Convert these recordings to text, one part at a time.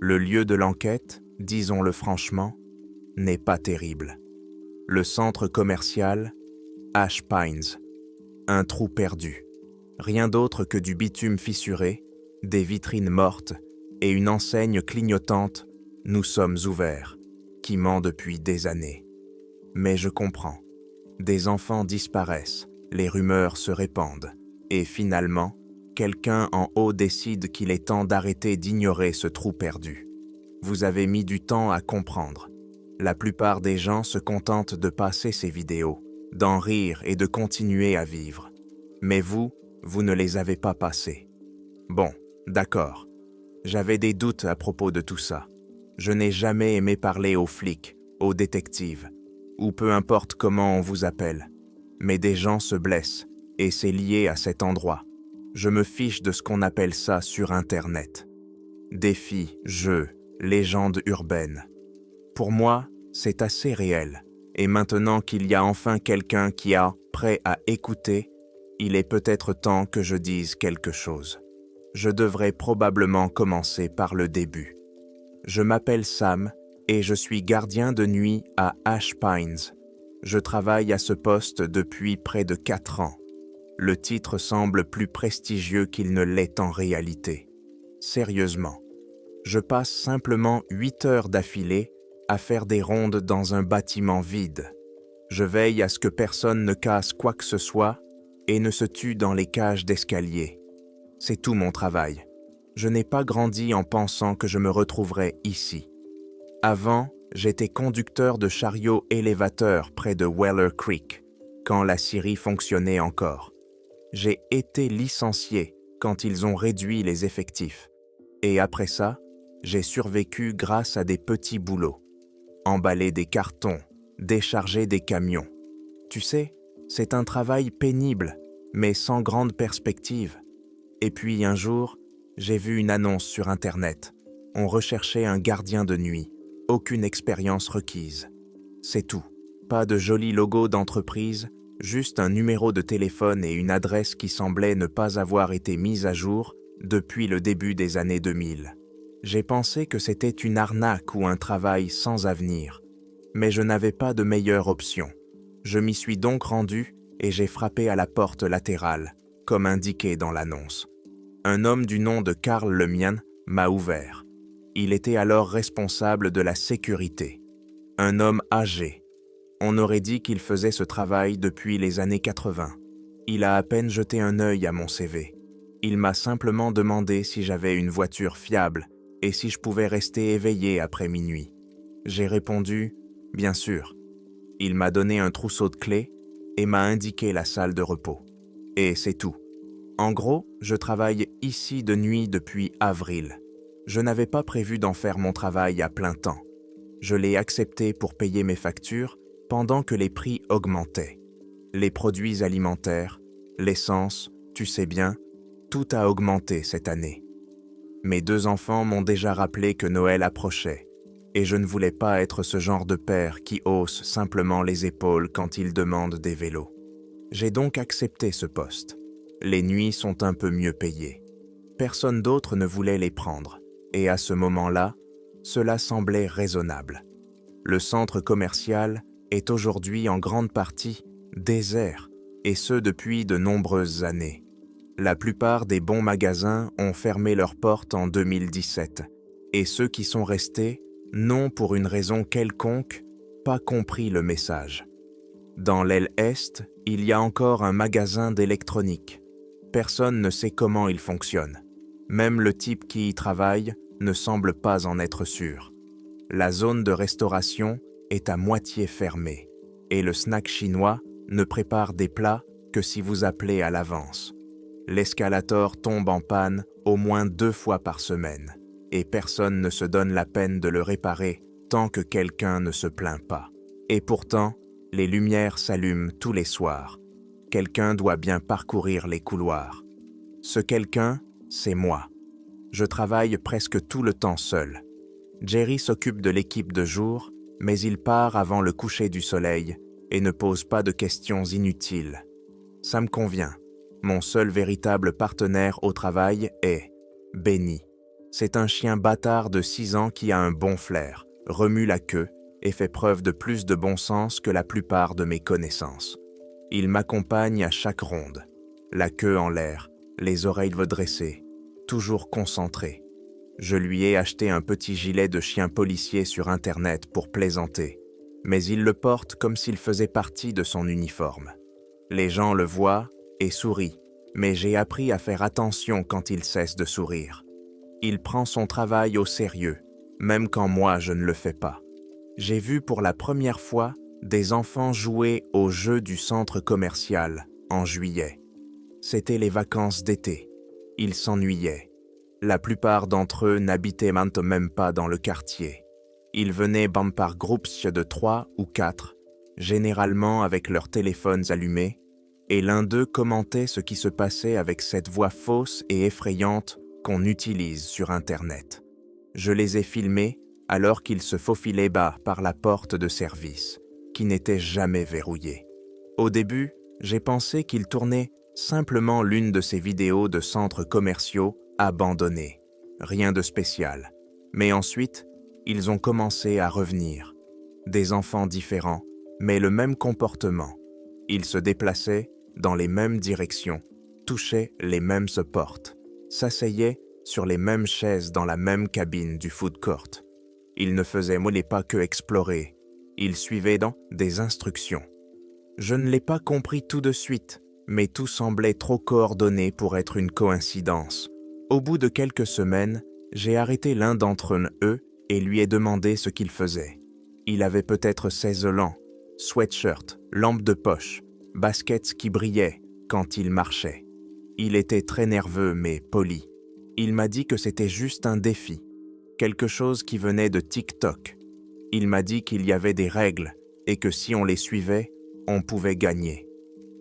Le lieu de l'enquête, disons-le franchement, n'est pas terrible. Le centre commercial, Ash Pines, un trou perdu. Rien d'autre que du bitume fissuré, des vitrines mortes et une enseigne clignotante « Nous sommes ouverts » qui ment depuis des années. Mais je comprends. Des enfants disparaissent, les rumeurs se répandent, et finalement, quelqu'un en haut décide qu'il est temps d'arrêter d'ignorer ce trou perdu. Vous avez mis du temps à comprendre. La plupart des gens se contentent de passer ces vidéos, d'en rire et de continuer à vivre. Mais vous ne les avez pas passées. Bon, d'accord. J'avais des doutes à propos de tout ça. Je n'ai jamais aimé parler aux flics, aux détectives, ou peu importe comment on vous appelle. Mais des gens se blessent, et c'est lié à cet endroit. Je me fiche de ce qu'on appelle ça sur Internet. Défis, jeux, légendes urbaines. Pour moi, c'est assez réel. Et maintenant qu'il y a enfin quelqu'un qui est prêt à écouter, il est peut-être temps que je dise quelque chose. Je devrais probablement commencer par le début. Je m'appelle Sam et je suis gardien de nuit à Ash Pines. Je travaille à ce poste depuis près de 4 ans. Le titre semble plus prestigieux qu'il ne l'est en réalité. Sérieusement, je passe simplement 8 heures d'affilée à faire des rondes dans un bâtiment vide. Je veille à ce que personne ne casse quoi que ce soit et ne se tue dans les cages d'escalier. C'est tout mon travail. Je n'ai pas grandi en pensant que je me retrouverais ici. Avant, j'étais conducteur de chariot élévateur près de Weller Creek, quand la scierie fonctionnait encore. J'ai été licencié quand ils ont réduit les effectifs. Et après ça, j'ai survécu grâce à des petits boulots. Emballer des cartons, décharger des camions. Tu sais, c'est un travail pénible, mais sans grande perspective. Et puis un jour, j'ai vu une annonce sur Internet. On recherchait un gardien de nuit. Aucune expérience requise. C'est tout. Pas de joli logo d'entreprise, juste un numéro de téléphone et une adresse qui semblait ne pas avoir été mise à jour depuis le début des années 2000. J'ai pensé que c'était une arnaque ou un travail sans avenir, mais je n'avais pas de meilleure option. Je m'y suis donc rendu et j'ai frappé à la porte latérale, comme indiqué dans l'annonce. Un homme du nom de Carl Lemian m'a ouvert. Il était alors responsable de la sécurité. Un homme âgé. On aurait dit qu'il faisait ce travail depuis les années 80. Il a à peine jeté un œil à mon CV. Il m'a simplement demandé si j'avais une voiture fiable et si je pouvais rester éveillé après minuit. J'ai répondu « Bien sûr ». Il m'a donné un trousseau de clés et m'a indiqué la salle de repos. Et c'est tout. En gros, je travaille ici de nuit depuis avril. Je n'avais pas prévu d'en faire mon travail à plein temps. Je l'ai accepté pour payer mes factures pendant que les prix augmentaient. Les produits alimentaires, l'essence, tu sais bien, tout a augmenté cette année. Mes 2 enfants m'ont déjà rappelé que Noël approchait, et je ne voulais pas être ce genre de père qui hausse simplement les épaules quand il demande des vélos. J'ai donc accepté ce poste. Les nuits sont un peu mieux payées. Personne d'autre ne voulait les prendre, et à ce moment-là, cela semblait raisonnable. Le centre commercial est aujourd'hui en grande partie désert, et ce depuis de nombreuses années. La plupart des bons magasins ont fermé leurs portes en 2017, et ceux qui sont restés n'ont, pour une raison quelconque, pas compris le message. Dans l'aile Est, il y a encore un magasin d'électronique. Personne ne sait comment il fonctionne. Même le type qui y travaille ne semble pas en être sûr. La zone de restauration est à moitié fermée, et le snack chinois ne prépare des plats que si vous appelez à l'avance. L'escalator tombe en panne au moins 2 fois par semaine, et personne ne se donne la peine de le réparer tant que quelqu'un ne se plaint pas. Et pourtant, les lumières s'allument tous les soirs. Quelqu'un doit bien parcourir les couloirs. Ce quelqu'un, c'est moi. Je travaille presque tout le temps seul. Jerry s'occupe de l'équipe de jour, mais il part avant le coucher du soleil et ne pose pas de questions inutiles. Ça me convient. Mon seul véritable partenaire au travail est Benny. C'est un chien bâtard de 6 ans qui a un bon flair, remue la queue et fait preuve de plus de bon sens que la plupart de mes connaissances. Il m'accompagne à chaque ronde, la queue en l'air, les oreilles redressées, toujours concentré. Je lui ai acheté un petit gilet de chien policier sur Internet pour plaisanter, mais il le porte comme s'il faisait partie de son uniforme. Les gens le voient et sourient, mais j'ai appris à faire attention quand il cesse de sourire. Il prend son travail au sérieux, même quand moi je ne le fais pas. J'ai vu pour la première fois des enfants jouer aux jeux du centre commercial en juillet. C'était les vacances d'été. Ils s'ennuyaient. La plupart d'entre eux n'habitaient même pas dans le quartier. Ils venaient par groupes de 3 ou 4, généralement avec leurs téléphones allumés, et l'un d'eux commentait ce qui se passait avec cette voix fausse et effrayante qu'on utilise sur Internet. Je les ai filmés alors qu'ils se faufilaient bas par la porte de service, qui n'était jamais verrouillée. Au début, j'ai pensé qu'ils tournaient simplement l'une de ces vidéos de centres commerciaux abandonnés. Rien de spécial. Mais ensuite, ils ont commencé à revenir. Des enfants différents, mais le même comportement. Ils se déplaçaient dans les mêmes directions, touchaient les mêmes portes, s'asseyaient sur les mêmes chaises dans la même cabine du food court. Ils ne faisaient pas que explorer, ils suivaient dans des instructions. Je ne l'ai pas compris tout de suite, mais tout semblait trop coordonné pour être une coïncidence. Au bout de quelques semaines, j'ai arrêté l'un d'entre eux et lui ai demandé ce qu'il faisait. Il avait peut-être 16 ans, sweatshirt, lampe de poche, baskets qui brillaient quand il marchait. Il était très nerveux mais poli. Il m'a dit que c'était juste un défi, quelque chose qui venait de TikTok. Il m'a dit qu'il y avait des règles et que si on les suivait, on pouvait gagner.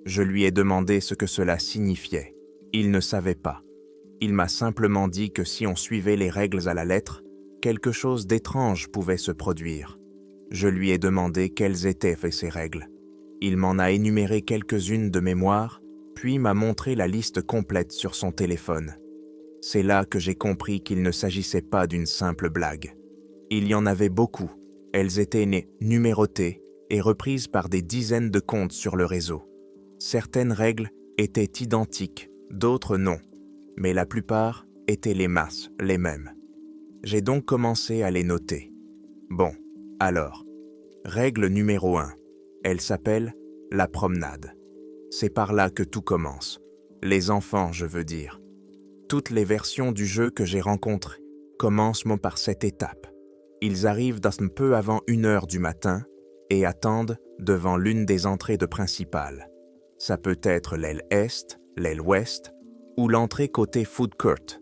Je lui ai demandé ce que cela signifiait. Il ne savait pas. Il m'a simplement dit que si on suivait les règles à la lettre, quelque chose d'étrange pouvait se produire. Je lui ai demandé quelles étaient ces règles. Il m'en a énuméré quelques-unes de mémoire, puis m'a montré la liste complète sur son téléphone. C'est là que j'ai compris qu'il ne s'agissait pas d'une simple blague. Il y en avait beaucoup. Elles étaient numérotées et reprises par des dizaines de comptes sur le réseau. Certaines règles étaient identiques, d'autres non, mais la plupart étaient les mêmes. J'ai donc commencé à les noter. Bon, alors, règle numéro 1, elle s'appelle la promenade. C'est par là que tout commence. Les enfants, je veux dire. Toutes les versions du jeu que j'ai rencontrées commencent par cette étape. Ils arrivent un peu avant 1h du matin et attendent devant l'une des entrées principales. Ça peut être l'aile est, l'aile ouest ou l'entrée côté food court.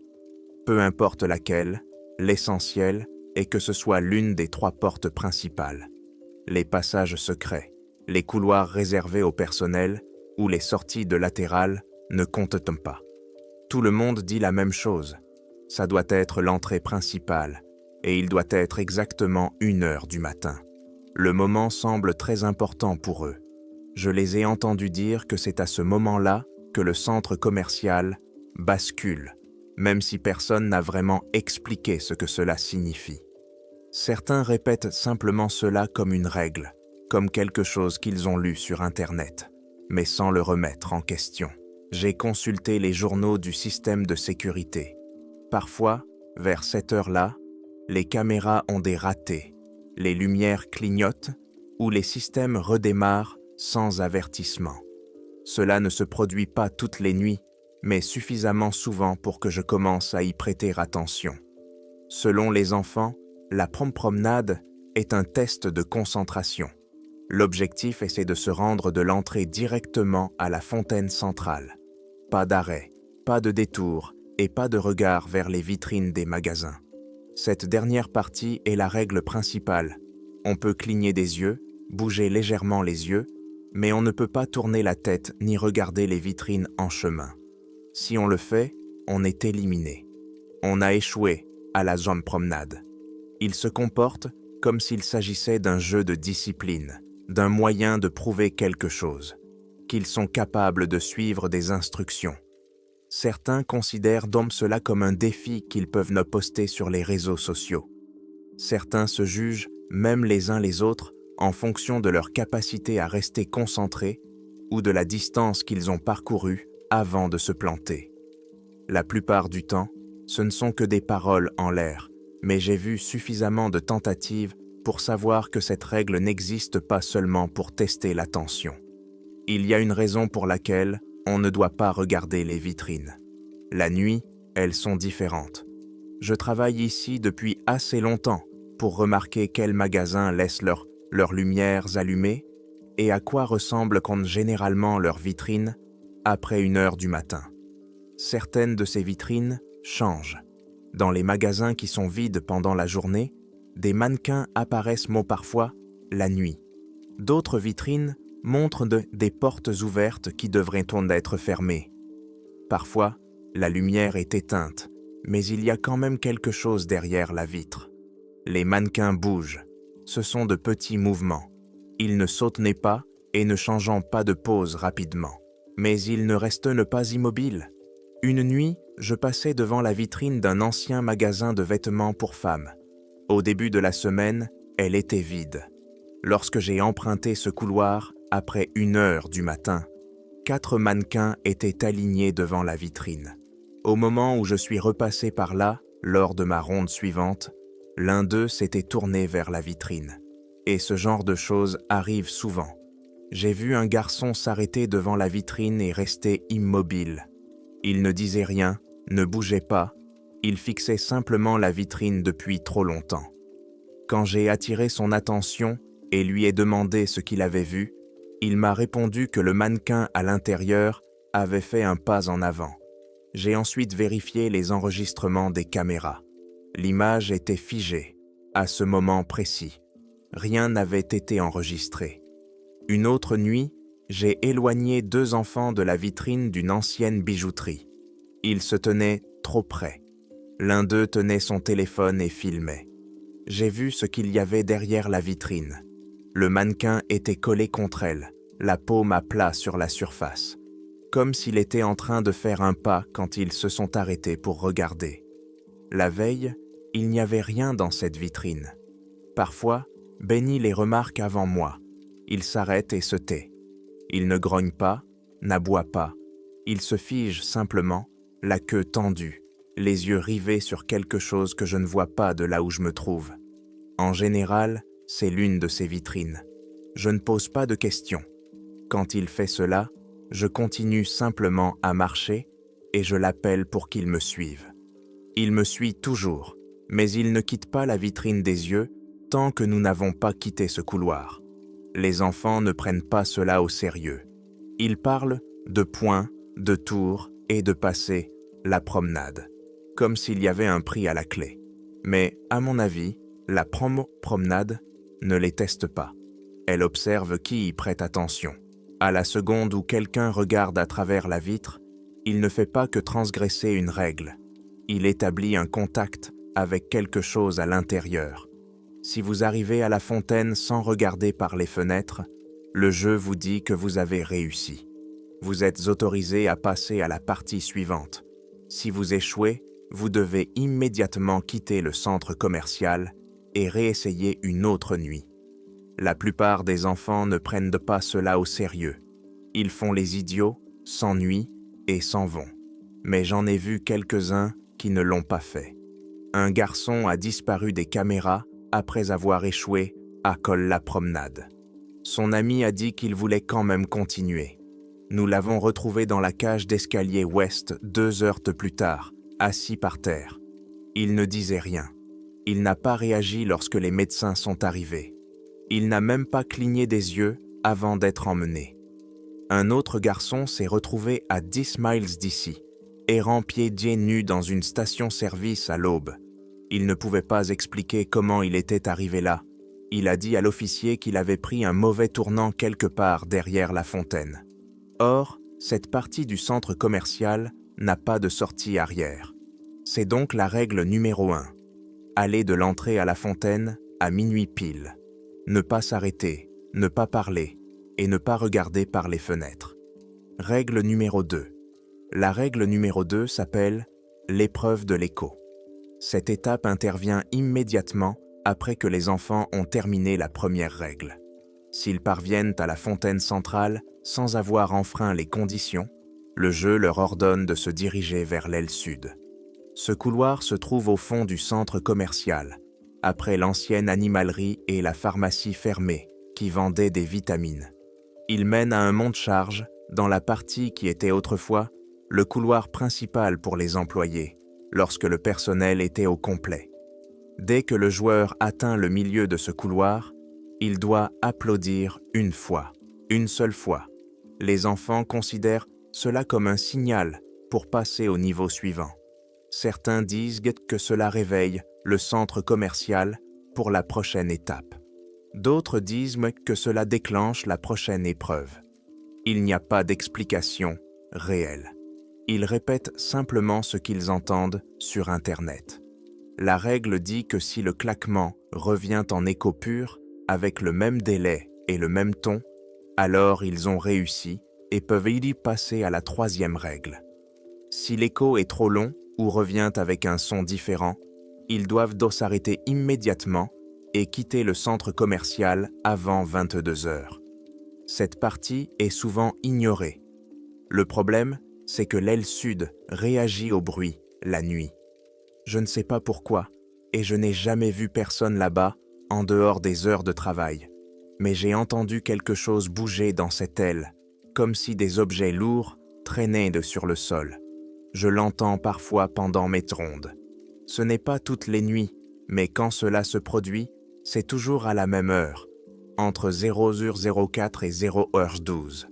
Peu importe laquelle, l'essentiel est que ce soit l'une des 3 portes principales. Les passages secrets, les couloirs réservés au personnel ou les sorties de latérales ne comptent pas. Tout le monde dit la même chose. Ça doit être l'entrée principale et il doit être exactement 1h du matin. Le moment semble très important pour eux. Je les ai entendus dire que c'est à ce moment-là que le centre commercial bascule, même si personne n'a vraiment expliqué ce que cela signifie. Certains répètent simplement cela comme une règle, comme quelque chose qu'ils ont lu sur Internet, mais sans le remettre en question. J'ai consulté les journaux du système de sécurité. Parfois, vers cette heure-là, les caméras ont des ratés, les lumières clignotent ou les systèmes redémarrent sans avertissement. Cela ne se produit pas toutes les nuits, mais suffisamment souvent pour que je commence à y prêter attention. Selon les enfants, la promenade est un test de concentration. L'objectif est de se rendre de l'entrée directement à la fontaine centrale. Pas d'arrêt, pas de détour et pas de regard vers les vitrines des magasins. Cette dernière partie est la règle principale. On peut cligner des yeux, bouger légèrement les yeux, mais on ne peut pas tourner la tête ni regarder les vitrines en chemin. Si on le fait, on est éliminé. On a échoué à la zone promenade. Ils se comportent comme s'il s'agissait d'un jeu de discipline, d'un moyen de prouver quelque chose, qu'ils sont capables de suivre des instructions. Certains considèrent donc cela comme un défi qu'ils peuvent ne poster sur les réseaux sociaux. Certains se jugent, même les uns les autres, en fonction de leur capacité à rester concentrés ou de la distance qu'ils ont parcourue avant de se planter. La plupart du temps, ce ne sont que des paroles en l'air, mais j'ai vu suffisamment de tentatives pour savoir que cette règle n'existe pas seulement pour tester l'attention. Il y a une raison pour laquelle on ne doit pas regarder les vitrines. La nuit, elles sont différentes. Je travaille ici depuis assez longtemps pour remarquer quels magasins laissent leurs lumières allumées et à quoi ressemblent généralement leurs vitrines après 1 heure du matin. Certaines de ces vitrines changent. Dans les magasins qui sont vides pendant la journée, des mannequins apparaissent parfois la nuit. D'autres vitrines montrent des portes ouvertes qui devraient être fermées. Parfois, la lumière est éteinte, mais il y a quand même quelque chose derrière la vitre. Les mannequins bougent. Ce sont de petits mouvements. Ils ne sautent pas et ne changent pas de pose rapidement. Mais ils ne restent pas immobiles. Une nuit, je passais devant la vitrine d'un ancien magasin de vêtements pour femmes. Au début de la semaine, elle était vide. Lorsque j'ai emprunté ce couloir, après 1 heure du matin, 4 mannequins étaient alignés devant la vitrine. Au moment où je suis repassé par là, lors de ma ronde suivante, l'un d'eux s'était tourné vers la vitrine. Et ce genre de choses arrive souvent. J'ai vu un garçon s'arrêter devant la vitrine et rester immobile. Il ne disait rien, ne bougeait pas, il fixait simplement la vitrine depuis trop longtemps. Quand j'ai attiré son attention et lui ai demandé ce qu'il avait vu, il m'a répondu que le mannequin à l'intérieur avait fait un pas en avant. J'ai ensuite vérifié les enregistrements des caméras. L'image était figée, à ce moment précis. Rien n'avait été enregistré. Une autre nuit, j'ai éloigné 2 enfants de la vitrine d'une ancienne bijouterie. Ils se tenaient trop près. L'un d'eux tenait son téléphone et filmait. J'ai vu ce qu'il y avait derrière la vitrine. Le mannequin était collé contre elle, la paume à plat sur la surface, comme s'il était en train de faire un pas quand ils se sont arrêtés pour regarder. La veille, il n'y avait rien dans cette vitrine. Parfois, Benny les remarque avant moi. Il s'arrête et se tait. Il ne grogne pas, n'aboie pas. Il se fige simplement, la queue tendue, les yeux rivés sur quelque chose que je ne vois pas de là où je me trouve. En général, c'est l'une de ces vitrines. Je ne pose pas de questions. Quand il fait cela, je continue simplement à marcher et je l'appelle pour qu'il me suive. Il me suit toujours, mais il ne quitte pas la vitrine des yeux tant que nous n'avons pas quitté ce couloir. Les enfants ne prennent pas cela au sérieux. Ils parlent de points, de tours et de passer la promenade, comme s'il y avait un prix à la clé. Mais, à mon avis, la promenade ne les teste pas. Elle observe qui y prête attention. À la seconde où quelqu'un regarde à travers la vitre, il ne fait pas que transgresser une règle. Il établit un contact avec quelque chose à l'intérieur. Si vous arrivez à la fontaine sans regarder par les fenêtres, le jeu vous dit que vous avez réussi. Vous êtes autorisé à passer à la partie suivante. Si vous échouez, vous devez immédiatement quitter le centre commercial et réessayer une autre nuit. La plupart des enfants ne prennent pas cela au sérieux. Ils font les idiots, s'ennuient et s'en vont. Mais j'en ai vu quelques-uns qui ne l'ont pas fait. Un garçon a disparu des caméras après avoir échoué à la promenade. Son ami a dit qu'il voulait quand même continuer. Nous l'avons retrouvé dans la cage d'escalier ouest 2 heures plus tard, assis par terre. Il ne disait rien. Il n'a pas réagi lorsque les médecins sont arrivés. Il n'a même pas cligné des yeux avant d'être emmené. Un autre garçon s'est retrouvé à 10 miles d'ici, errant pieds nus dans une station-service à l'aube. Il ne pouvait pas expliquer comment il était arrivé là. Il a dit à l'officier qu'il avait pris un mauvais tournant quelque part derrière la fontaine. Or, cette partie du centre commercial n'a pas de sortie arrière. C'est donc la règle numéro 1. Aller de l'entrée à la fontaine à minuit pile. Ne pas s'arrêter, ne pas parler et ne pas regarder par les fenêtres. Règle numéro 2. La règle numéro 2 s'appelle l'épreuve de l'écho. Cette étape intervient immédiatement après que les enfants ont terminé la première règle. S'ils parviennent à la fontaine centrale sans avoir enfreint les conditions, le jeu leur ordonne de se diriger vers l'aile sud. Ce couloir se trouve au fond du centre commercial, après l'ancienne animalerie et la pharmacie fermée qui vendait des vitamines. Il mène à un monte-charge dans la partie qui était autrefois le couloir principal pour les employés, lorsque le personnel était au complet. Dès que le joueur atteint le milieu de ce couloir, il doit applaudir une fois, une seule fois. Les enfants considèrent cela comme un signal pour passer au niveau suivant. Certains disent que cela réveille le centre commercial pour la prochaine étape. D'autres disent que cela déclenche la prochaine épreuve. Il n'y a pas d'explication réelle. Ils répètent simplement ce qu'ils entendent sur Internet. La règle dit que si le claquement revient en écho pur, avec le même délai et le même ton, alors ils ont réussi et peuvent y passer à la troisième règle. Si l'écho est trop long ou revient avec un son différent, ils doivent s'arrêter immédiatement et quitter le centre commercial avant 22 heures. Cette partie est souvent ignorée. Le problème, c'est que l'aile sud réagit au bruit la nuit. Je ne sais pas pourquoi, et je n'ai jamais vu personne là-bas en dehors des heures de travail. Mais j'ai entendu quelque chose bouger dans cette aile, comme si des objets lourds traînaient sur le sol. Je l'entends parfois pendant mes rondes. Ce n'est pas toutes les nuits, mais quand cela se produit, c'est toujours à la même heure, entre 0h04 et 0h12.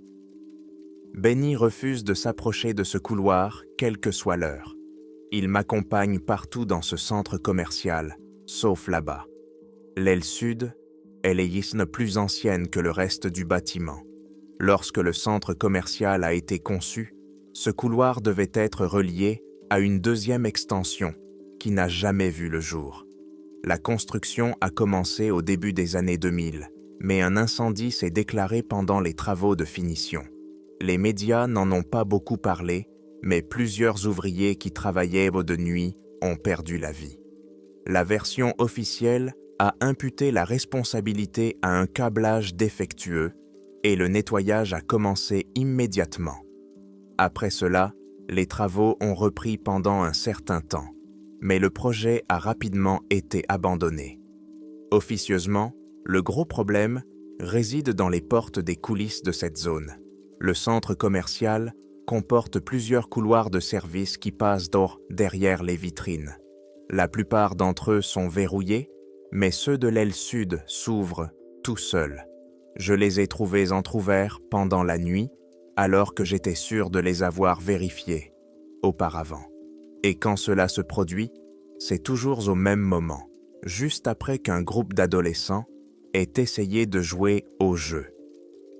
Benny refuse de s'approcher de ce couloir, quelle que soit l'heure. Il m'accompagne partout dans ce centre commercial, sauf là-bas. L'aile sud, elle est plus ancienne que le reste du bâtiment. Lorsque le centre commercial a été conçu, ce couloir devait être relié à une deuxième extension qui n'a jamais vu le jour. La construction a commencé au début des années 2000, mais un incendie s'est déclaré pendant les travaux de finition. Les médias n'en ont pas beaucoup parlé, mais plusieurs ouvriers qui travaillaient de nuit ont perdu la vie. La version officielle a imputé la responsabilité à un câblage défectueux et le nettoyage a commencé immédiatement. Après cela, les travaux ont repris pendant un certain temps, mais le projet a rapidement été abandonné. Officieusement, le gros problème réside dans les portes des coulisses de cette zone. Le centre commercial comporte plusieurs couloirs de service qui passent derrière les vitrines. La plupart d'entre eux sont verrouillés, mais ceux de l'aile sud s'ouvrent tout seuls. Je les ai trouvés entr'ouverts pendant la nuit, alors que j'étais sûr de les avoir vérifiés auparavant. Et quand cela se produit, c'est toujours au même moment, juste après qu'un groupe d'adolescents ait essayé de jouer au jeu.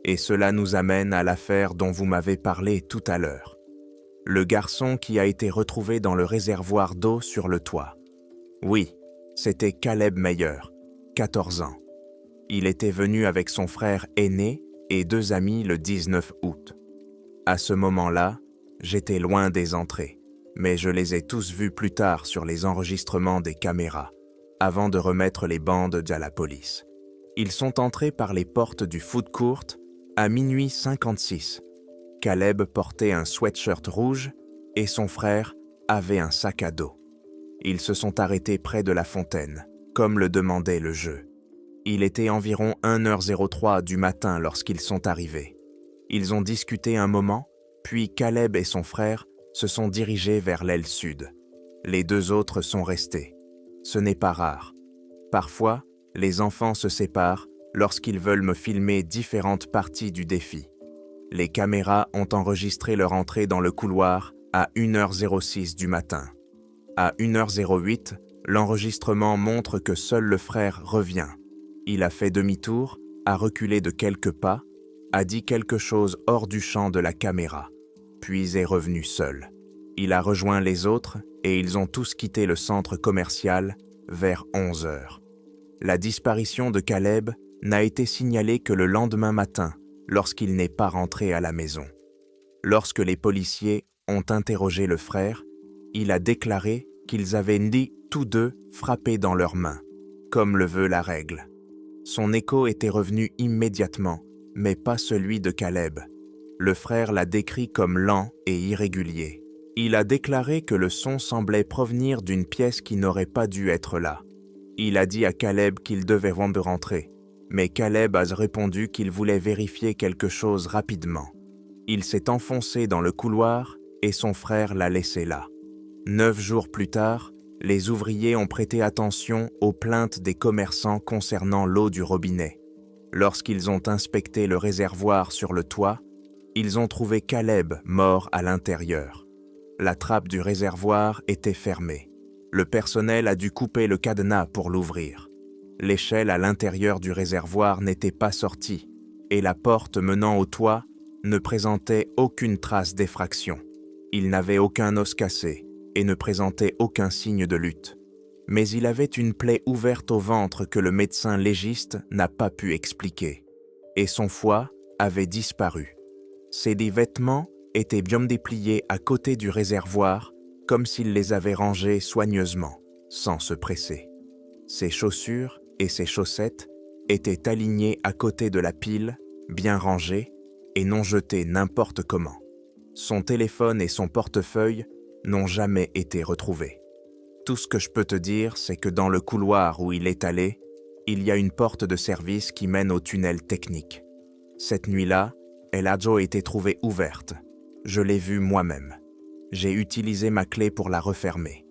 Et cela nous amène à l'affaire dont vous m'avez parlé tout à l'heure. Le garçon qui a été retrouvé dans le réservoir d'eau sur le toit. Oui, c'était Caleb Meyer, 14 ans. Il était venu avec son frère aîné et 2 amis le 19 août. À ce moment-là, j'étais loin des entrées, mais je les ai tous vus plus tard sur les enregistrements des caméras, avant de remettre les bandes à la police. Ils sont entrés par les portes du food court à minuit 56. Caleb portait un sweatshirt rouge et son frère avait un sac à dos. Ils se sont arrêtés près de la fontaine, comme le demandait le jeu. Il était environ 1h03 du matin lorsqu'ils sont arrivés. Ils ont discuté un moment, puis Caleb et son frère se sont dirigés vers l'aile sud. Les 2 autres sont restés. Ce n'est pas rare. Parfois, les enfants se séparent lorsqu'ils veulent me filmer différentes parties du défi. Les caméras ont enregistré leur entrée dans le couloir à 1h06 du matin. À 1h08, l'enregistrement montre que seul le frère revient. Il a fait demi-tour, a reculé de quelques pas, a dit quelque chose hors du champ de la caméra, puis est revenu seul. Il a rejoint les autres et ils ont tous quitté le centre commercial vers 11h. La disparition de Caleb n'a été signalée que le lendemain matin, lorsqu'il n'est pas rentré à la maison. Lorsque les policiers ont interrogé le frère, il a déclaré qu'ils avaient dit tous deux frappé dans leurs mains, comme le veut la règle. Son écho était revenu immédiatement, mais pas celui de Caleb. Le frère l'a décrit comme lent et irrégulier. Il a déclaré que le son semblait provenir d'une pièce qui n'aurait pas dû être là. Il a dit à Caleb qu'il devait rentrer, mais Caleb a répondu qu'il voulait vérifier quelque chose rapidement. Il s'est enfoncé dans le couloir et son frère l'a laissé là. 9 jours plus tard, les ouvriers ont prêté attention aux plaintes des commerçants concernant l'eau du robinet. Lorsqu'ils ont inspecté le réservoir sur le toit, ils ont trouvé Caleb mort à l'intérieur. La trappe du réservoir était fermée. Le personnel a dû couper le cadenas pour l'ouvrir. L'échelle à l'intérieur du réservoir n'était pas sortie et la porte menant au toit ne présentait aucune trace d'effraction. Il n'avait aucun os cassé et ne présentait aucun signe de lutte. Mais il avait une plaie ouverte au ventre que le médecin légiste n'a pas pu expliquer. Et son foie avait disparu. Ses vêtements étaient bien dépliés à côté du réservoir, comme s'il les avait rangés soigneusement, sans se presser. Ses chaussures et ses chaussettes étaient alignées à côté de la pile, bien rangées, et non jetées n'importe comment. Son téléphone et son portefeuille n'ont jamais été retrouvés. Tout ce que je peux te dire, c'est que dans le couloir où il est allé, il y a une porte de service qui mène au tunnel technique. Cette nuit-là, elle a été trouvée ouverte. Je l'ai vue moi-même. J'ai utilisé ma clé pour la refermer.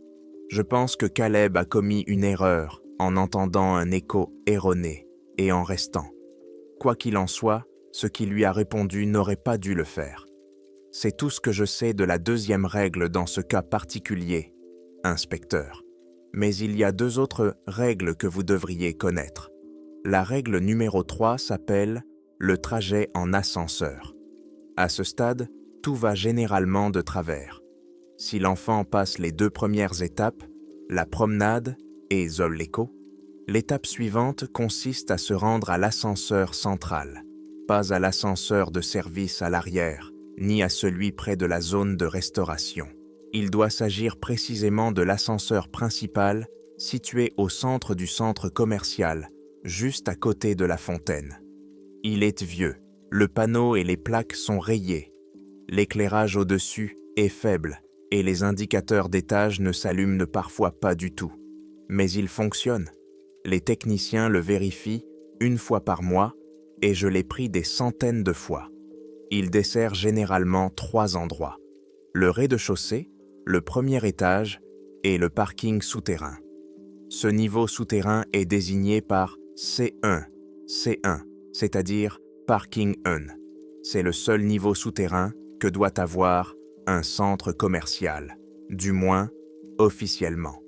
Je pense que Caleb a commis une erreur en entendant un écho erroné et en restant. Quoi qu'il en soit, ce qui lui a répondu n'aurait pas dû le faire. C'est tout ce que je sais de la deuxième règle dans ce cas particulier, inspecteur. Mais il y a 2 autres règles que vous devriez connaître. La règle numéro 3 s'appelle le trajet en ascenseur. À ce stade, tout va généralement de travers. Si l'enfant passe les 2 premières étapes, la promenade et l'écho, l'étape suivante consiste à se rendre à l'ascenseur central, pas à l'ascenseur de service à l'arrière, ni à celui près de la zone de restauration. Il doit s'agir précisément de l'ascenseur principal situé au centre du centre commercial, juste à côté de la fontaine. Il est vieux, le panneau et les plaques sont rayés, l'éclairage au-dessus est faible et les indicateurs d'étage ne s'allument parfois pas du tout. Mais il fonctionne. Les techniciens le vérifient 1 fois par mois et je l'ai pris des centaines de fois. Il dessert généralement 3 endroits. Le rez-de-chaussée, le premier étage et le parking souterrain. Ce niveau souterrain est désigné par C1, c'est-à-dire Parking 1. C'est le seul niveau souterrain que doit avoir un centre commercial, du moins officiellement.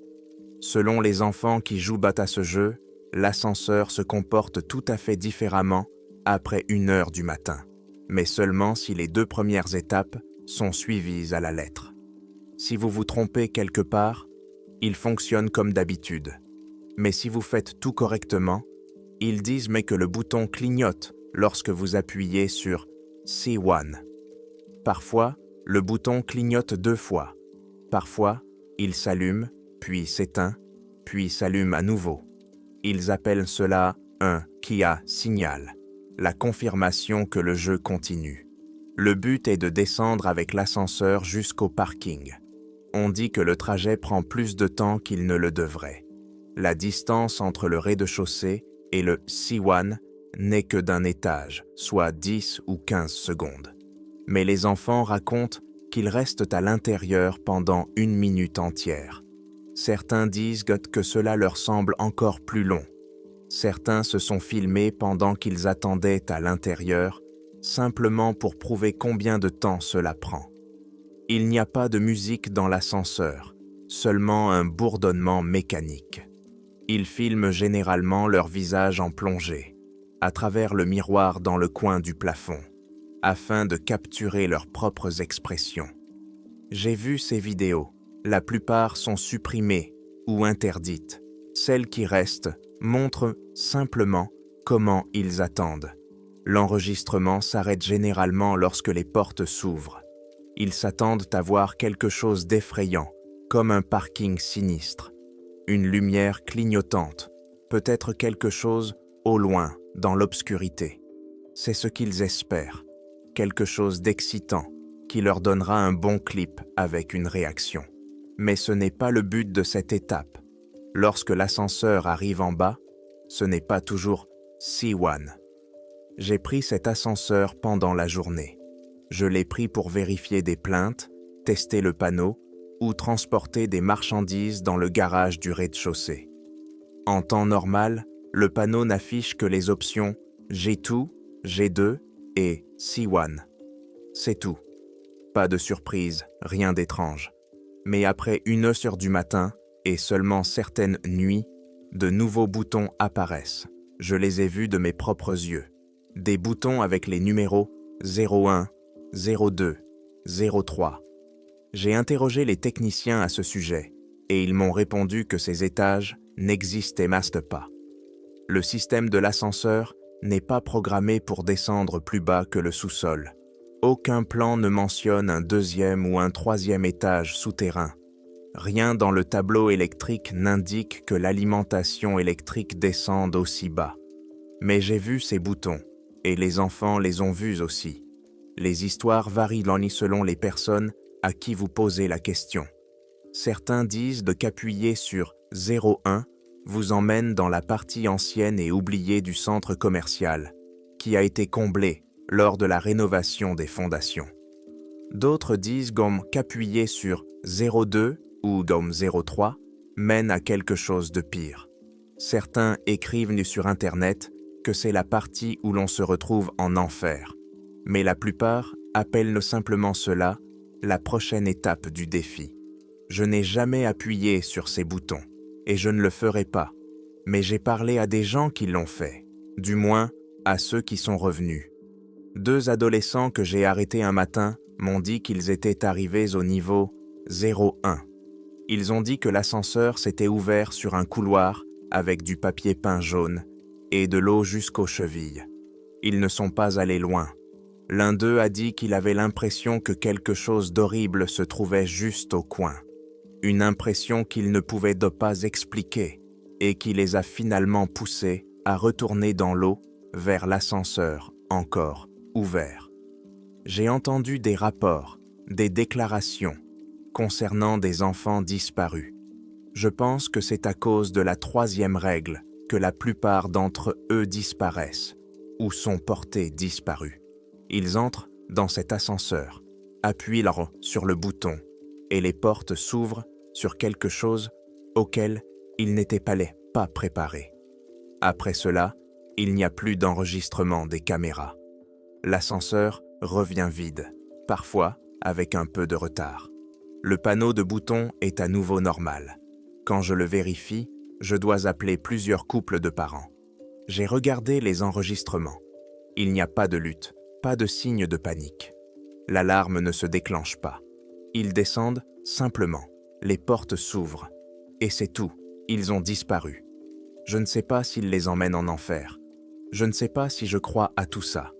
Selon les enfants qui jouent à ce jeu, l'ascenseur se comporte tout à fait différemment après 1 heure du matin, mais seulement si les 2 premières étapes sont suivies à la lettre. Si vous vous trompez quelque part, il fonctionne comme d'habitude. Mais si vous faites tout correctement, ils disent mais que le bouton clignote lorsque vous appuyez sur C1. Parfois, le bouton clignote 2 fois. Parfois, il s'allume, puis s'éteint, puis s'allume à nouveau. Ils appellent cela un Kia signal, la confirmation que le jeu continue. Le but est de descendre avec l'ascenseur jusqu'au parking. On dit que le trajet prend plus de temps qu'il ne le devrait. La distance entre le rez-de-chaussée et le C1 n'est que d'un étage, soit 10 ou 15 secondes. Mais les enfants racontent qu'ils restent à l'intérieur pendant 1 minute entière. Certains disent que cela leur semble encore plus long. Certains se sont filmés pendant qu'ils attendaient à l'intérieur, simplement pour prouver combien de temps cela prend. Il n'y a pas de musique dans l'ascenseur, seulement un bourdonnement mécanique. Ils filment généralement leur visage en plongée, à travers le miroir dans le coin du plafond, afin de capturer leurs propres expressions. J'ai vu ces vidéos, la plupart sont supprimées ou interdites. Celles qui restent montrent simplement comment ils attendent. L'enregistrement s'arrête généralement lorsque les portes s'ouvrent. Ils s'attendent à voir quelque chose d'effrayant, comme un parking sinistre, une lumière clignotante, peut-être quelque chose au loin, dans l'obscurité. C'est ce qu'ils espèrent, quelque chose d'excitant, qui leur donnera un bon clip avec une réaction. Mais ce n'est pas le but de cette étape. Lorsque l'ascenseur arrive en bas, ce n'est pas toujours C1. J'ai pris cet ascenseur pendant la journée. Je l'ai pris pour vérifier des plaintes, tester le panneau ou transporter des marchandises dans le garage du rez-de-chaussée. En temps normal, le panneau n'affiche que les options G2, G2 et C1. C'est tout. Pas de surprise, rien d'étrange. Mais après 1h du matin, et seulement certaines nuits, de nouveaux boutons apparaissent. Je les ai vus de mes propres yeux. Des boutons avec les numéros 01, 02, 03. J'ai interrogé les techniciens à ce sujet, et ils m'ont répondu que ces étages n'existaient pas. Le système de l'ascenseur n'est pas programmé pour descendre plus bas que le sous-sol. Aucun plan ne mentionne un 2e ou un 3e étage souterrain. Rien dans le tableau électrique n'indique que l'alimentation électrique descende aussi bas. Mais j'ai vu ces boutons, et les enfants les ont vus aussi. Les histoires varient selon les personnes à qui vous posez la question. Certains disent qu'appuyer sur 01 vous emmène dans la partie ancienne et oubliée du centre commercial, qui a été comblé lors de la rénovation des fondations. D'autres disent qu'appuyer sur 02 ou 03 mène à quelque chose de pire. Certains écrivent sur Internet que c'est la partie où l'on se retrouve en enfer, mais la plupart appellent simplement cela la prochaine étape du défi. Je n'ai jamais appuyé sur ces boutons, et je ne le ferai pas, mais j'ai parlé à des gens qui l'ont fait, du moins à ceux qui sont revenus. 2 adolescents que j'ai arrêtés un matin m'ont dit qu'ils étaient arrivés au niveau 01. Ils ont dit que l'ascenseur s'était ouvert sur un couloir avec du papier peint jaune et de l'eau jusqu'aux chevilles. Ils ne sont pas allés loin. L'un d'eux a dit qu'il avait l'impression que quelque chose d'horrible se trouvait juste au coin. Une impression qu'il ne pouvait pas expliquer et qui les a finalement poussés à retourner dans l'eau vers l'ascenseur encore ouvert. J'ai entendu des rapports, des déclarations concernant des enfants disparus. Je pense que c'est à cause de la 3e règle que la plupart d'entre eux disparaissent ou sont portés disparus. Ils entrent dans cet ascenseur, appuient sur le bouton et les portes s'ouvrent sur quelque chose auquel ils n'étaient pas préparés. Après cela, il n'y a plus d'enregistrement des caméras. L'ascenseur revient vide, parfois avec un peu de retard. Le panneau de boutons est à nouveau normal. Quand je le vérifie, je dois appeler plusieurs couples de parents. J'ai regardé les enregistrements. Il n'y a pas de lutte, pas de signe de panique. L'alarme ne se déclenche pas. Ils descendent simplement. Les portes s'ouvrent. Et c'est tout. Ils ont disparu. Je ne sais pas s'ils les emmènent en enfer. Je ne sais pas si je crois à tout ça.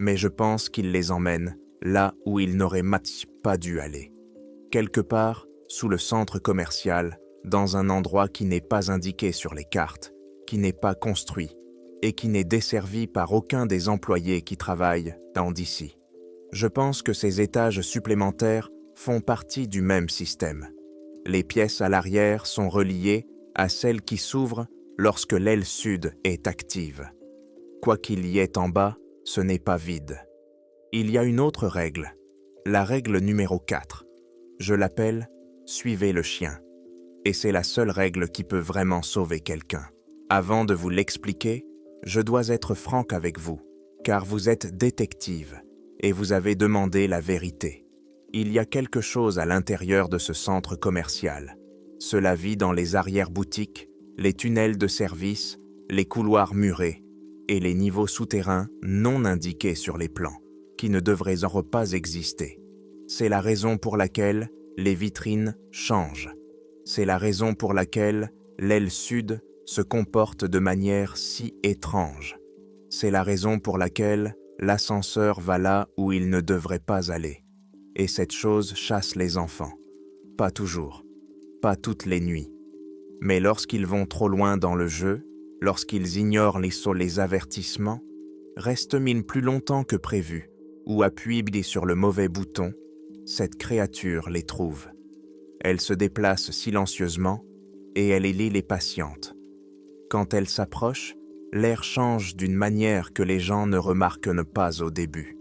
Mais je pense qu'ils les emmènent là où ils n'auraient pas dû aller. Quelque part, sous le centre commercial, dans un endroit qui n'est pas indiqué sur les cartes, qui n'est pas construit et qui n'est desservi par aucun des employés qui travaillent d'ici. Je pense que ces étages supplémentaires font partie du même système. Les pièces à l'arrière sont reliées à celles qui s'ouvrent lorsque l'aile sud est active. Quoi qu'il y ait en bas, ce n'est pas vide. Il y a une autre règle, la règle numéro 4. Je l'appelle « Suivez le chien ». Et c'est la seule règle qui peut vraiment sauver quelqu'un. Avant de vous l'expliquer, je dois être franc avec vous, car vous êtes détective et vous avez demandé la vérité. Il y a quelque chose à l'intérieur de ce centre commercial. Cela vit dans les arrière-boutiques, les tunnels de service, les couloirs murés et les niveaux souterrains non indiqués sur les plans, qui ne devraient pas exister. C'est la raison pour laquelle les vitrines changent. C'est la raison pour laquelle l'aile sud se comporte de manière si étrange. C'est la raison pour laquelle l'ascenseur va là où il ne devrait pas aller. et cette chose chasse les enfants. Pas toujours, pas toutes les nuits. Mais lorsqu'ils vont trop loin dans le jeu, lorsqu'ils ignorent les avertissements, restent plus longtemps que prévu, ou appuient sur le mauvais bouton, cette créature les trouve. Elle se déplace silencieusement, et elle élit les patientes. Quand elle s'approche, l'air change d'une manière que les gens ne remarquent pas au début.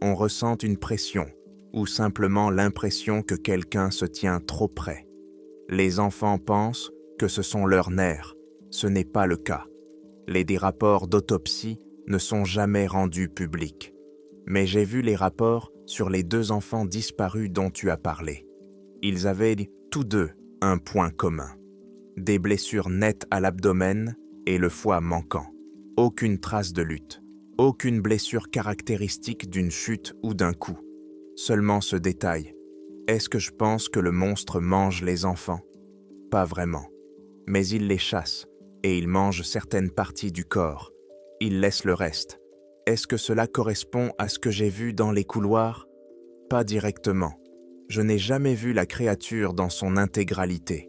On ressent une pression, ou simplement l'impression que quelqu'un se tient trop près. Les enfants pensent que ce sont leurs nerfs. Ce n'est pas le cas. Les rapports d'autopsie ne sont jamais rendus publics. Mais j'ai vu les rapports sur les 2 enfants disparus dont tu as parlé. Ils avaient tous 2 un point commun. Des blessures nettes à l'abdomen et le foie manquant. Aucune trace de lutte. Aucune blessure caractéristique d'une chute ou d'un coup. Seulement ce détail. Est-ce que je pense que le monstre mange les enfants? Pas vraiment. Mais il les chasse, et il mange certaines parties du corps. Il laisse le reste. Est-ce que cela correspond à ce que j'ai vu dans les couloirs? Pas directement. Je n'ai jamais vu la créature dans son intégralité.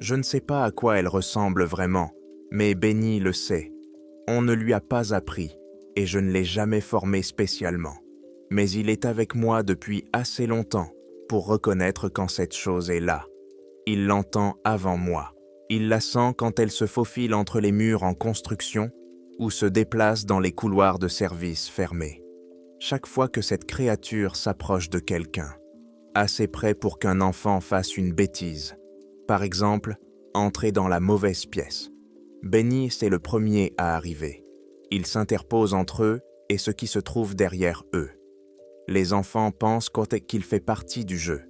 Je ne sais pas à quoi elle ressemble vraiment, mais Benny le sait. On ne lui a pas appris, et je ne l'ai jamais formé spécialement. Mais il est avec moi depuis assez longtemps pour reconnaître quand cette chose est là. Il l'entend avant moi. Il la sent quand elle se faufile entre les murs en construction ou se déplace dans les couloirs de service fermés. Chaque fois que cette créature s'approche de quelqu'un, assez près pour qu'un enfant fasse une bêtise, par exemple, entrer dans la mauvaise pièce, Benny, c'est le premier à arriver. Il s'interpose entre eux et ce qui se trouve derrière eux. Les enfants pensent qu'il fait partie du jeu.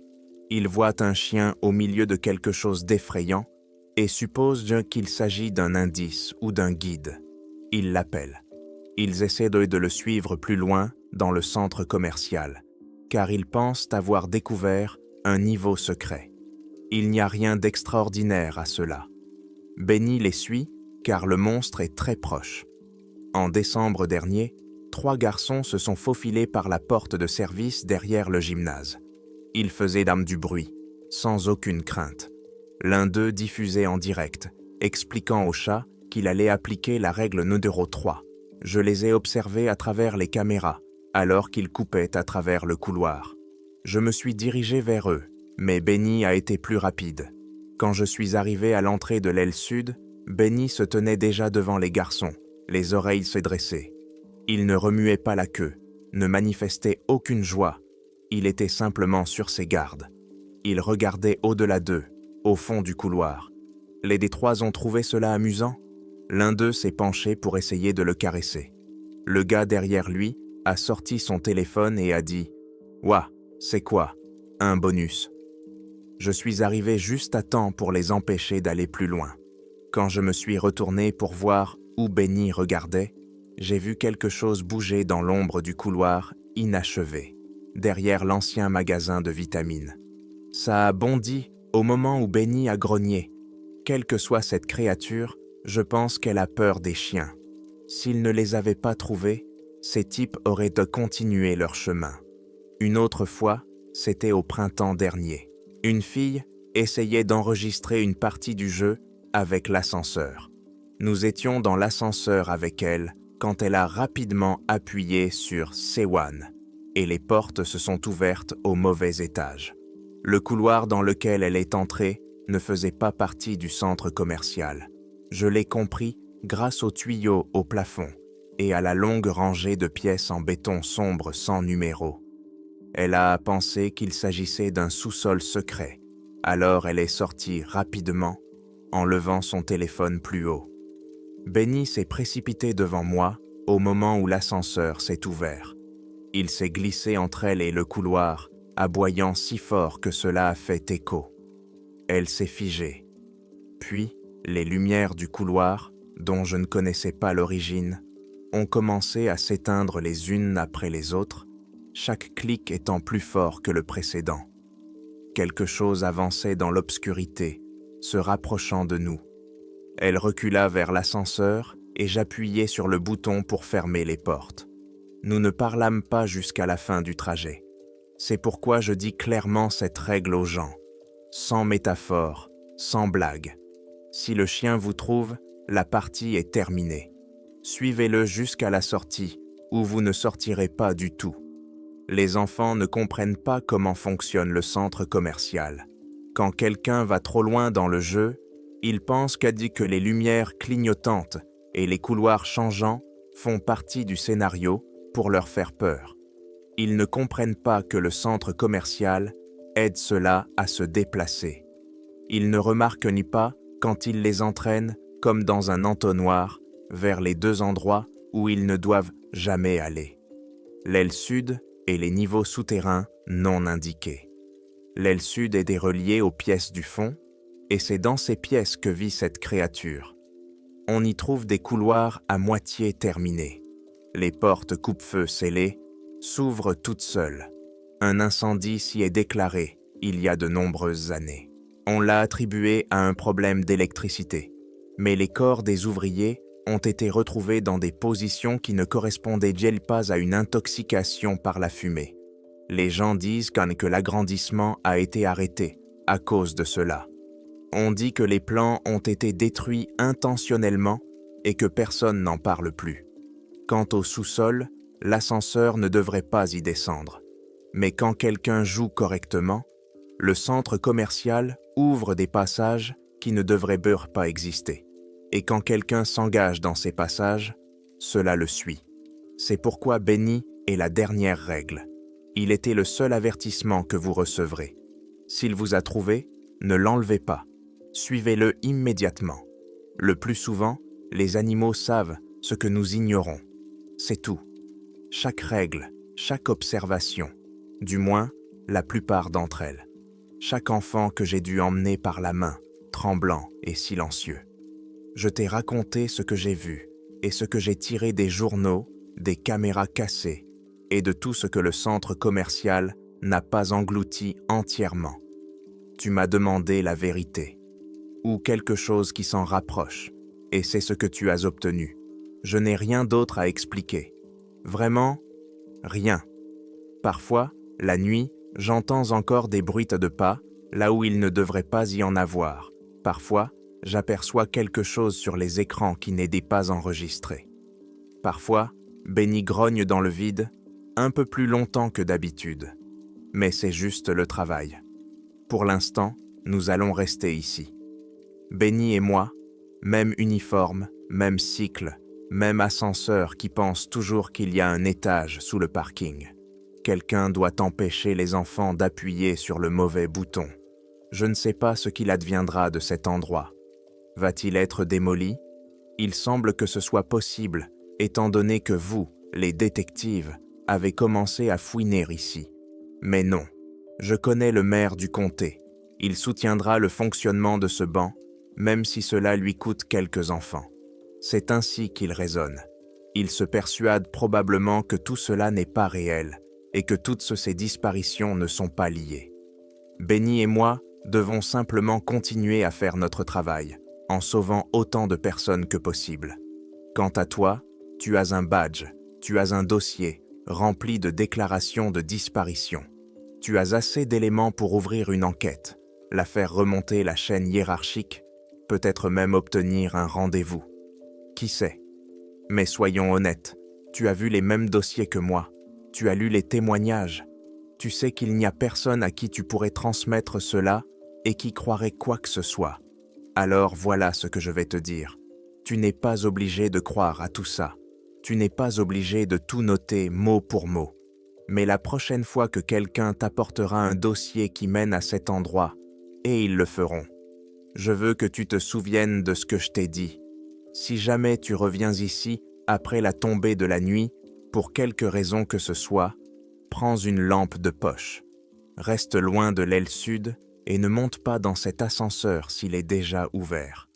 Ils voient un chien au milieu de quelque chose d'effrayant et supposent qu'il s'agit d'un indice ou d'un guide. Ils l'appellent. Ils essaient de le suivre plus loin dans le centre commercial, car ils pensent avoir découvert un niveau secret. Il n'y a rien d'extraordinaire à cela. Benny les suit car le monstre est très proche. En décembre dernier, 3 garçons se sont faufilés par la porte de service derrière le gymnase. Ils faisaient du bruit, sans aucune crainte. L'un d'eux diffusait en direct, expliquant au chat qu'il allait appliquer la règle numéro 3. Je les ai observés à travers les caméras, alors qu'ils coupaient à travers le couloir. Je me suis dirigé vers eux, mais Benny a été plus rapide. Quand je suis arrivé à l'entrée de l'aile sud, Benny se tenait déjà devant les garçons, les oreilles se dressaient. Il ne remuait pas la queue, ne manifestait aucune joie. Il était simplement sur ses gardes. Il regardait au-delà d'eux, au fond du couloir. Les D3 ont trouvé cela amusant. L'un d'eux s'est penché pour essayer de le caresser. Le gars derrière lui a sorti son téléphone et a dit « Ouah, c'est quoi? Un bonus ». Je suis arrivé juste à temps pour les empêcher d'aller plus loin. Quand je me suis retourné pour voir où Benny regardait, j'ai vu quelque chose bouger dans l'ombre du couloir inachevé, derrière l'ancien magasin de vitamines. Ça a bondi au moment où Benny a grogné. Quelle que soit cette créature, je pense qu'elle a peur des chiens. S'ils ne les avaient pas trouvés, ces types auraient continué leur chemin. Une autre fois, c'était au printemps dernier. Une fille essayait d'enregistrer une partie du jeu avec l'ascenseur. Nous étions dans l'ascenseur avec elle quand elle a rapidement appuyé sur C1 et les portes se sont ouvertes au mauvais étage. Le couloir dans lequel elle est entrée ne faisait pas partie du centre commercial. Je l'ai compris grâce aux tuyaux au plafond et à la longue rangée de pièces en béton sombre sans numéro. Elle a pensé qu'il s'agissait d'un sous-sol secret. Alors elle est sortie rapidement en levant son téléphone plus haut. Benny s'est précipité devant moi au moment où l'ascenseur s'est ouvert. Il s'est glissé entre elle et le couloir, aboyant si fort que cela a fait écho. Elle s'est figée. Puis, les lumières du couloir, dont je ne connaissais pas l'origine, ont commencé à s'éteindre les unes après les autres, chaque clic étant plus fort que le précédent. Quelque chose avançait dans l'obscurité, se rapprochant de nous. Elle recula vers l'ascenseur et j'appuyai sur le bouton pour fermer les portes. Nous ne parlâmes pas jusqu'à la fin du trajet. C'est pourquoi je dis clairement cette règle aux gens, sans métaphore, sans blague. Si le chien vous trouve, la partie est terminée. Suivez-le jusqu'à la sortie, où vous ne sortirez pas du tout. Les enfants ne comprennent pas comment fonctionne le centre commercial. Quand quelqu'un va trop loin dans le jeu, ils pensent que les lumières clignotantes et les couloirs changeants font partie du scénario pour leur faire peur. Ils ne comprennent pas que le centre commercial aide ceux-là à se déplacer. Ils ne remarquent ni pas quand il les entraîne comme dans un entonnoir vers les deux endroits où ils ne doivent jamais aller. L'aile sud et les niveaux souterrains non indiqués. L'aile sud est reliée aux pièces du fond, et c'est dans ces pièces que vit cette créature. On y trouve des couloirs à moitié terminés. Les portes coupe-feu scellées s'ouvrent toutes seules. Un incendie s'y est déclaré il y a de nombreuses années. On l'a attribué à un problème d'électricité, mais les corps des ouvriers ont été retrouvés dans des positions qui ne correspondaient pas à une intoxication par la fumée. Les gens disent que l'agrandissement a été arrêté à cause de cela. On dit que les plans ont été détruits intentionnellement et que personne n'en parle plus. Quant au sous-sol, l'ascenseur ne devrait pas y descendre. Mais quand quelqu'un joue correctement, le centre commercial ouvre des passages qui ne devraient pas exister. Et quand quelqu'un s'engage dans ces passages, cela le suit. C'est pourquoi béni est la dernière règle. Il était le seul avertissement que vous recevrez. S'il vous a trouvé, ne l'enlevez pas. Suivez-le immédiatement. Le plus souvent, les animaux savent ce que nous ignorons. C'est tout. Chaque règle, chaque observation, du moins la plupart d'entre elles. Chaque enfant que j'ai dû emmener par la main, tremblant et silencieux. Je t'ai raconté ce que j'ai vu et ce que j'ai tiré des journaux, des caméras cassées et de tout ce que le centre commercial n'a pas englouti entièrement. Tu m'as demandé la vérité, ou quelque chose qui s'en rapproche, et c'est ce que tu as obtenu. Je n'ai rien d'autre à expliquer. Vraiment, rien. Parfois, la nuit, j'entends encore des bruits de pas, là où il ne devrait pas y en avoir. Parfois, j'aperçois quelque chose sur les écrans qui n'est pas enregistré. Parfois, Benny grogne dans le vide, un peu plus longtemps que d'habitude. Mais c'est juste le travail. Pour l'instant, nous allons rester ici. Benny et moi, même uniforme, même cycle, même ascenseur qui pense toujours qu'il y a un étage sous le parking. Quelqu'un doit empêcher les enfants d'appuyer sur le mauvais bouton. Je ne sais pas ce qu'il adviendra de cet endroit. Va-t-il être démoli? Il semble que ce soit possible, étant donné que vous, les détectives, avez commencé à fouiner ici. Mais non, je connais le maire du comté. Il soutiendra le fonctionnement de ce banc, même si cela lui coûte quelques enfants. C'est ainsi qu'il raisonne. Il se persuade probablement que tout cela n'est pas réel et que toutes ces disparitions ne sont pas liées. Benny et moi devons simplement continuer à faire notre travail, en sauvant autant de personnes que possible. Quant à toi, tu as un badge, tu as un dossier rempli de déclarations de disparition. Tu as assez d'éléments pour ouvrir une enquête, la faire remonter la chaîne hiérarchique, peut-être même obtenir un rendez-vous. Qui sait? Mais soyons honnêtes, tu as vu les mêmes dossiers que moi, tu as lu les témoignages, tu sais qu'il n'y a personne à qui tu pourrais transmettre cela et qui croirait quoi que ce soit. Alors voilà ce que je vais te dire. Tu n'es pas obligé de croire à tout ça. Tu n'es pas obligé de tout noter mot pour mot. Mais la prochaine fois que quelqu'un t'apportera un dossier qui mène à cet endroit, et ils le feront, je veux que tu te souviennes de ce que je t'ai dit. Si jamais tu reviens ici après la tombée de la nuit, pour quelque raison que ce soit, prends une lampe de poche. Reste loin de l'aile sud et ne monte pas dans cet ascenseur s'il est déjà ouvert.